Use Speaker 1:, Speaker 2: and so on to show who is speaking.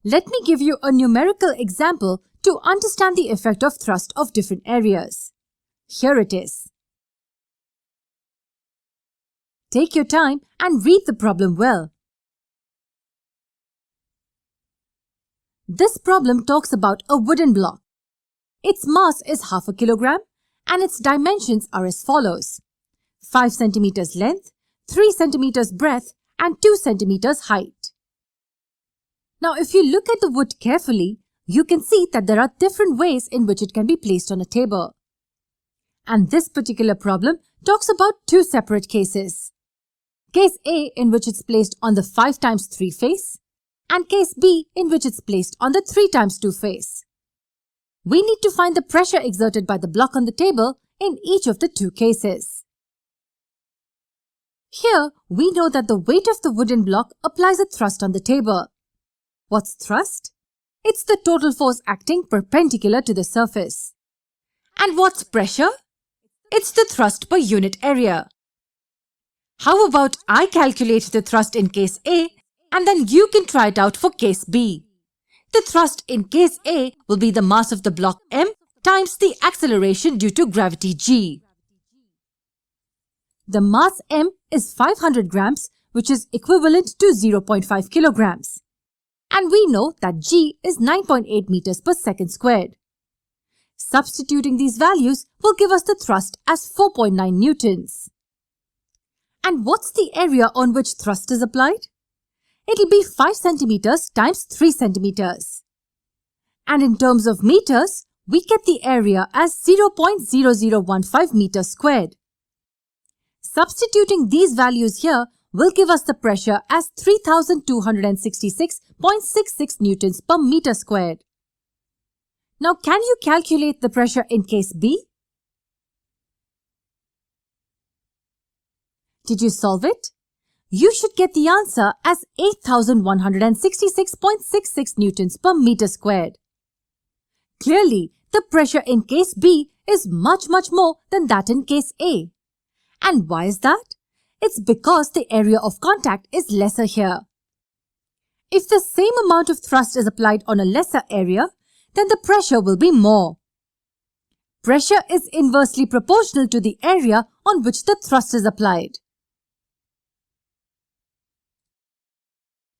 Speaker 1: Let me give you a numerical example to understand the effect of thrust of different areas. Here it is. Take your time and read the problem well. This problem talks about a wooden block. Its mass is half a kilogram and its dimensions are as follows: 5 centimeters length, 3 centimeters breadth and 2 centimeters height. Now if you look at the wood carefully, you can see that there are different ways in which it can be placed on a table. And this particular problem talks about two separate cases. Case A, in which it's placed on the 5x3 face, and case B, in which it's placed on the 3x2 face. We need to find the pressure exerted by the block on the table in each of the two cases. Here, we know that the weight of the wooden block applies a thrust on the table. What's thrust? It's the total force acting perpendicular to the surface. And what's pressure? It's the thrust per unit area. How about I calculate the thrust in case A and then you can try it out for case B. The thrust in case A will be the mass of the block m times the acceleration due to gravity g. The mass m is 500 grams, which is equivalent to 0.5 kilograms. And we know that g is 9.8 meters per second squared. Substituting these values will give us the thrust as 4.9 newtons. And what's the area on which thrust is applied? It'll be 5 centimeters times 3 centimeters. And in terms of meters, we get the area as 0.0015 meters squared. Substituting these values here will give us the pressure as 3266.66 newtons per meter squared. Now, can you calculate the pressure in case B? Did you solve it? You should get the answer as 8166.66 newtons per meter squared. Clearly, the pressure in case B is much more than that in case A. And why is that? It's because the area of contact is lesser here. If the same amount of thrust is applied on a lesser area, then the pressure will be more. Pressure is inversely proportional to the area on which the thrust is applied.